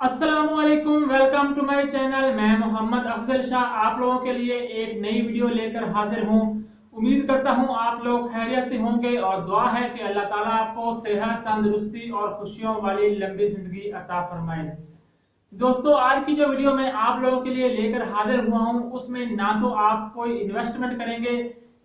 अस्सलामुअलैकुम, welcome to my channel. मैं मोहम्मद अफजल शाह आप लोगों के लिए एक नई वीडियो लेकर हाजिर हूं। उम्मीद करता हूं आप लोग खैरियत से होंगे और दुआ है कि अल्लाह ताला आपको सेहत, तंदुरुस्ती और खुशियों वाली लंबी जिंदगी अता फरमाए। दोस्तों, आज की जो वीडियो मैं आप लोगों के लिए लेकर हाजिर हुआ हूं उसमें ना तो आप कोई इन्वेस्टमेंट करेंगे,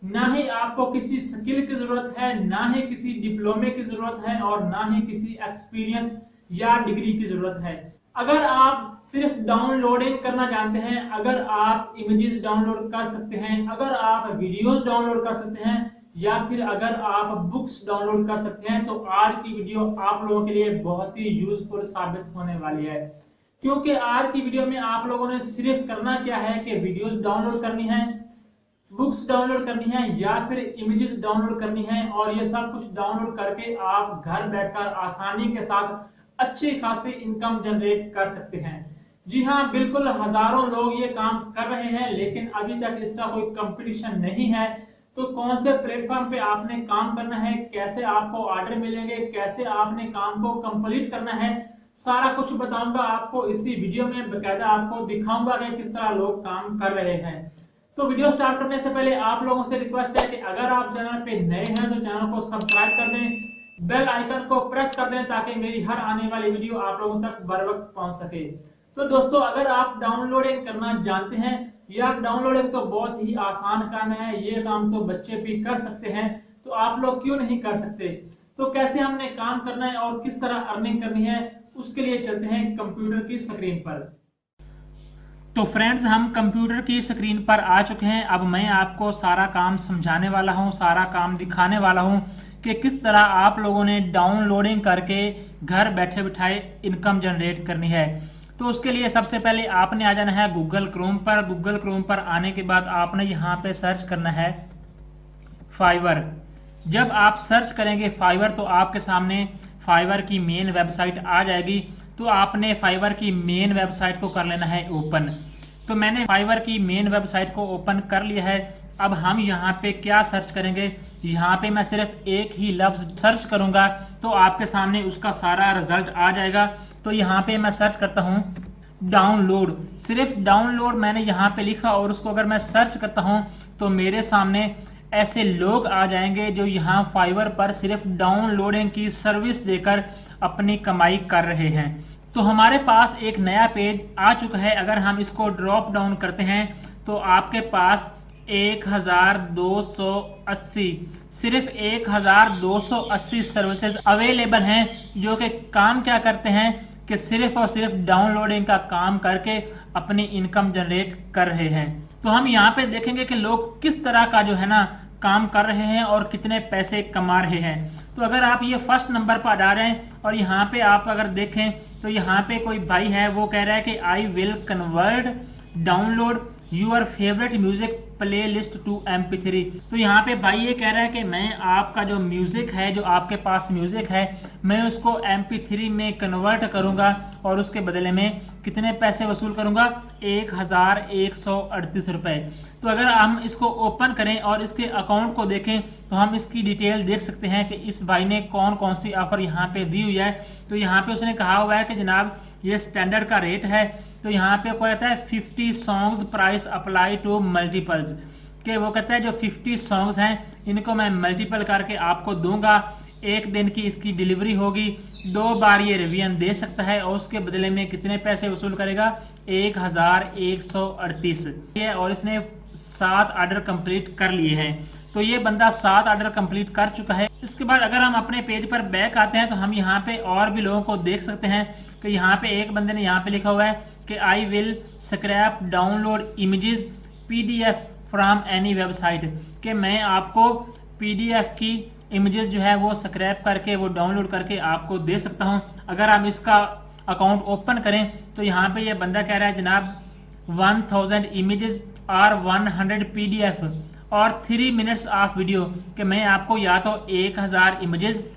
ना ही आपको किसी स्किल की जरूरत है, ना ही किसी डिप्लोमे की जरूरत है और ना ही किसी एक्सपीरियंस या डिग्री की जरूरत है। अगर आप सिर्फ डाउनलोडिंग करना जानते हैं, अगर आप इमेजेस डाउनलोड कर सकते हैं, अगर आप वीडियोस डाउनलोड कर सकते हैं या फिर अगर आप बुक्स डाउनलोड कर सकते हैं, तो आज की वीडियो आप लोगों के लिए बहुत ही यूजफुल साबित होने वाली है। क्योंकि आज की वीडियो में आप लोगों ने सिर्फ करना क्या है कि वीडियोस डाउनलोड करनी है, बुक्स डाउनलोड करनी है या फिर इमेजेस डाउनलोड करनी है और ये सब कुछ डाउनलोड करके आप घर बैठकर आसानी के साथ अच्छी खासी इनकम जनरेट कर सकते हैं। जी हाँ, बिल्कुल हजारों लोग ये काम कर रहे हैं, लेकिन अभी तक इसका कोई कंपटीशन नहीं है। तो कौन से प्लेटफॉर्म पे आपने काम करना है, कैसे आपको ऑर्डर मिलेंगे, कैसे आपने काम को कंप्लीट करना है, सारा कुछ बताऊंगा आपको इसी वीडियो में। बकायदा आपको दिखाऊंगा कि किस तरह लोग काम कर रहे हैं। तो वीडियो स्टार्ट करने से पहले आप लोगों से रिक्वेस्ट है कि अगर आप चैनल पे नए हैं तो चैनल को सब्सक्राइब कर दें, बेल आइकन को प्रेस कर दें ताकि मेरी हर आने वाली वीडियो आप लोगों तक बर वक्त पहुंच सके। तो दोस्तों, अगर आप डाउनलोडिंग करना जानते हैं, या डाउनलोडिंग तो बहुत ही आसान काम है, ये काम तो बच्चे भी कर सकते हैं, तो आप लोग क्यों नहीं कर सकते। तो कैसे हमने काम करना है और किस तरह अर्निंग करनी है, उसके लिए चलते हैं कंप्यूटर की स्क्रीन पर। तो फ्रेंड्स, हम कंप्यूटर की स्क्रीन पर आ चुके हैं। अब मैं आपको सारा काम समझाने वाला हूं, सारा काम दिखाने वाला हूं कि किस तरह आप लोगों ने डाउनलोडिंग करके घर बैठे बिठाए इनकम जनरेट करनी है। तो उसके लिए सबसे पहले आपने आ जाना है गूगल क्रोम पर। गूगल क्रोम पर आने के बाद आपने यहाँ पे सर्च करना है फाइवर। जब आप सर्च करेंगे फाइवर तो आपके सामने फाइवर की मेन वेबसाइट आ जाएगी। तो आपने फाइवर की मेन वेबसाइट को कर लेना है ओपन। तो मैंने फाइवर की मेन वेबसाइट को ओपन कर लिया है। अब हम यहाँ पे क्या सर्च करेंगे, यहाँ पे मैं सिर्फ एक ही लफ्ज सर्च करूंगा तो आपके सामने उसका सारा रिजल्ट आ जाएगा। तो यहाँ पे मैं सर्च करता हूँ डाउनलोड। सिर्फ डाउनलोड मैंने यहाँ पे लिखा और उसको अगर मैं सर्च करता हूँ तो मेरे सामने ऐसे लोग आ जाएंगे जो यहाँ फाइवर पर सिर्फ डाउनलोडिंग की सर्विस देकर अपनी कमाई कर रहे हैं। तो हमारे पास एक नया पेज आ चुका है। अगर हम इसको ड्रॉप डाउन करते हैं तो आपके पास 1280 सिर्फ 1280 सर्विसेज अवेलेबल हैं, जो कि काम क्या करते हैं कि सिर्फ और सिर्फ डाउनलोडिंग का काम करके अपनी इनकम जनरेट कर रहे हैं। तो हम यहाँ पे देखेंगे कि लोग किस तरह का जो है ना काम कर रहे हैं और कितने पैसे कमा रहे हैं। तो अगर आप ये फर्स्ट नंबर पर आ रहे हैं और यहाँ पे आप अगर देखें तो यहाँ पे कोई भाई है, वो कह रहा है कि I will convert download your favourite music play list to MP3। तो यहाँ पे भाई ये कह रहा है कि मैं आपका जो म्यूजिक है, जो आपके पास म्यूजिक है, मैं उसको MP3 में कन्वर्ट करूंगा और उसके बदले में कितने पैसे वसूल करूंगा, 1138 रुपए। तो अगर हम इसको ओपन करें और इसके अकाउंट को देखें तो हम इसकी डिटेल देख सकते हैं कि इस भाई ने कौन कौन सी ऑफर यहाँ पे दी हुई है। तो यहाँ पे उसने कहा हुआ है कि जनाब ये स्टैंडर्ड का रेट है। तो यहाँ पे क्या कहता है 50 songs price apply to multiples, के वो कहता है जो 50 सॉन्ग्स हैं इनको मैं मल्टीपल करके आपको दूंगा। एक दिन की इसकी डिलीवरी होगी, 2 बार ये रिवीजन दे सकता है और उसके बदले में कितने पैसे वसूल करेगा, 1138। और इसने 7 ऑर्डर कंप्लीट कर लिए हैं। तो ये बंदा 7 ऑर्डर कंप्लीट कर चुका है। इसके बाद अगर हम अपने पेज पर बैक आते हैं तो हम यहाँ पे और भी लोगों को देख सकते हैं कि यहाँ पे एक बंदे ने यहाँ पे लिखा हुआ है कि I will scrap download images PDF from any website, कि मैं आपको PDF की इमेजेस जो है वो स्क्रैप करके वो डाउनलोड करके आपको दे सकता हूँ। अगर हम इसका अकाउंट ओपन करें तो यहाँ पे ये बंदा कह रहा है जनाब 1000 इमेजेस और 100 PDF और 3 मिनट्स ऑफ वीडियो, कि मैं आपको या तो 1000 इमेजेस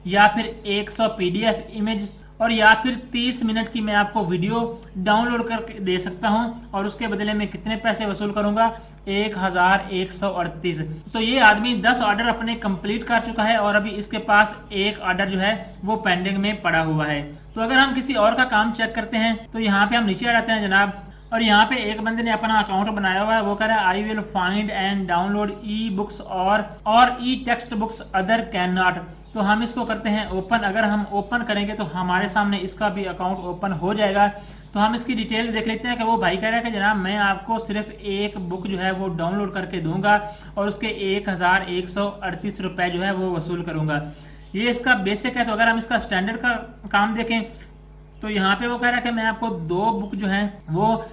या फिर 100 PDF इमेज और या फिर 30 मिनट की मैं आपको वीडियो डाउनलोड करके दे सकता हूं और उसके बदले में कितने पैसे वसूल करूंगा, 1138। तो ये आदमी 10 ऑर्डर अपने कंप्लीट कर चुका है और अभी इसके पास एक ऑर्डर जो है वो पेंडिंग में पड़ा हुआ है। तो अगर हम किसी और का काम चेक करते हैं तो यहाँ पे हम नीचे आ जाते हैं जनाब, और यहाँ पे एक बंदे ने अपना अकाउंट बनाया हुआ है, वो कह रहा है I will find and download e books और e text books other can not. तो हम इसको करते हैं ओपन। अगर हम ओपन करेंगे तो हमारे सामने इसका भी अकाउंट ओपन हो जाएगा। तो हम इसकी डिटेल देख लेते हैं कि वो भाई कह रहा है कि जनाब मैं आपको सिर्फ एक बुक जो है वो डाउनलोड करके दूंगा और उसके 1138 रुपए जो है वो वसूल करूंगा। ये इसका बेसिक है। तो अगर हम इसका स्टैंडर्ड का काम देखें तो यहाँ पे वो कह रहा है कि मैं आपको 2 बुक जो है वो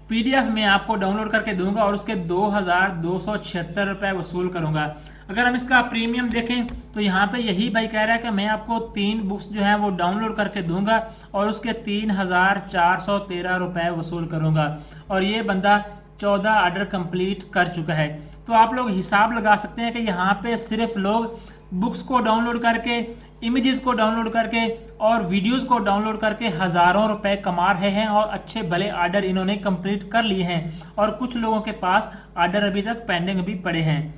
PDF में आपको डाउनलोड करके दूंगा और उसके 2276 रुपए वसूल करूंगा। अगर हम इसका प्रीमियम देखें तो यहाँ पे यही भाई कह रहा है कि मैं आपको 3 बुक्स जो है वो डाउनलोड करके दूंगा और उसके 3413 रुपए वसूल करूंगा। और ये बंदा 14 ऑर्डर कंप्लीट कर चुका है। तो आप लोग हिसाब लगा सकते हैं कि यहाँ पे सिर्फ लोग बुक्स को डाउनलोड करके, इमेजेस को डाउनलोड करके और वीडियोस को डाउनलोड करके हजारों रुपए कमा रहे हैं और अच्छे भले ऑर्डर इन्होंने कंप्लीट कर लिए हैं और कुछ लोगों के पास ऑर्डर अभी तक पेंडिंग भी पड़े हैं।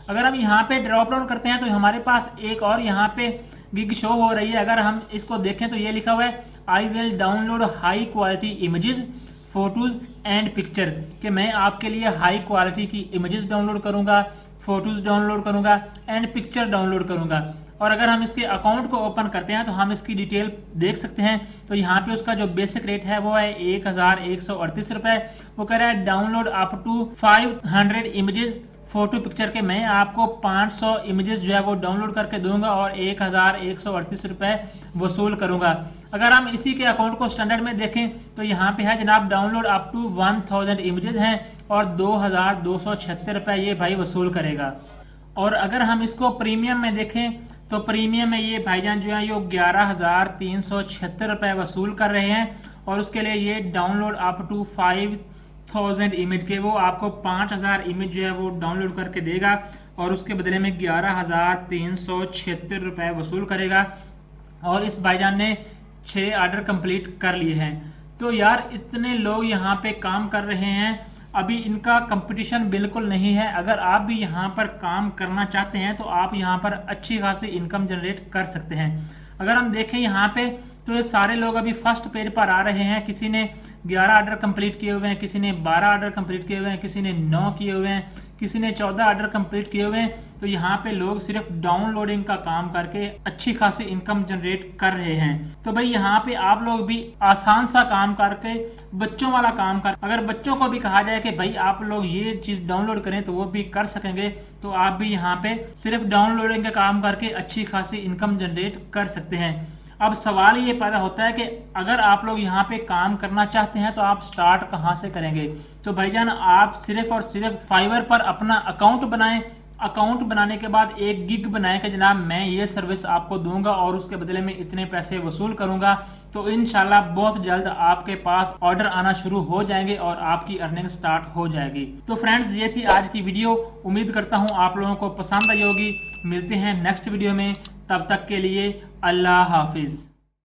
अगर हम यहाँ पे ड्रॉप डाउन करते हैं तो हमारे पास एक और यहाँ पे गिग शो हो रही है। अगर हम इसको देखें तो ये लिखा हुआ है I will download high quality images, photos and picture, कि मैं आपके लिए हाई क्वालिटी की इमेजेस डाउनलोड करूंगा, फोटोज डाउनलोड करूंगा एंड पिक्चर डाउनलोड करूंगा। और अगर हम इसके अकाउंट को ओपन करते हैं तो हम इसकी डिटेल देख सकते हैं। तो यहाँ पे उसका जो बेसिक रेट है वो है 1138 रुपए। वो कह रहा है download up to 500 images photo picture के, मैं आपको 500 इमेजेस जो है वो डाउनलोड करके दूंगा और 1138 रुपए वसूल करूंगा। अगर हम इसी के अकाउंट को स्टैंडर्ड में देखें तो यहाँ पे है जनाब डाउनलोड अप टू 1000 इमेजेस हैं और 2276 रुपए ये भाई वसूल करेगा। और अगर हम इसको प्रीमियम में देखें तो प्रीमियम में ये भाईजान जो है ये 11,376 रुपए वसूल कर रहे हैं और उसके लिए ये डाउनलोड अप टू 5000 इमेज के वो आपको 5000 इमेज जो है वो डाउनलोड करके देगा और उसके बदले में 11,376 रुपए वसूल करेगा। और इस भाईजान ने 6 ऑर्डर कंप्लीट कर लिए हैं। तो यार इतने लोग यहाँ पे काम कर रहे हैं, अभी इनका कंपटीशन बिल्कुल नहीं है। अगर आप भी यहाँ पर काम करना चाहते हैं तो आप यहाँ पर अच्छी खासी इनकम जनरेट कर सकते हैं। अगर हम देखें यहाँ पे तो ये सारे लोग अभी फर्स्ट पेज पर आ रहे हैं। किसी ने 11 ऑर्डर कंप्लीट किए हुए हैं, किसी ने 12 ऑर्डर कंप्लीट किए हुए हैं, किसी ने 9 किए हुए हैं, किसी ने 14 ऑर्डर कंप्लीट किए हुए हैं। तो यहाँ पे लोग सिर्फ डाउनलोडिंग का काम करके अच्छी खासी इनकम जनरेट कर रहे हैं। तो भाई यहाँ पे आप लोग भी आसान सा काम करके बच्चों वाला काम कर, अगर बच्चों को भी कहा जाए कि भाई आप लोग ये चीज डाउनलोड करें तो वो भी कर सकेंगे। तो आप भी यहाँ पे सिर्फ डाउनलोडिंग का काम करके अच्छी खासी इनकम जनरेट कर सकते हैं। अब सवाल ये पैदा होता है कि अगर आप लोग यहाँ पे काम करना चाहते हैं तो आप स्टार्ट कहाँ से करेंगे। तो भाईजान आप सिर्फ और सिर्फ फाइवर पर अपना अकाउंट बनाएं। अकाउंट बनाने के बाद एक गिग बनाएं कि जनाब मैं ये सर्विस आपको दूंगा और उसके बदले में इतने पैसे वसूल करूंगा। तो इंशाल्लाह बहुत जल्द आपके पास ऑर्डर आना शुरू हो जाएंगे और आपकी अर्निंग स्टार्ट हो जाएगी। तो फ्रेंड्स ये थी आज की वीडियो। उम्मीद करता हूँ आप लोगों को पसंद आई होगी। मिलते हैं नेक्स्ट वीडियो में, तब तक के लिए अल्लाह हाफिज।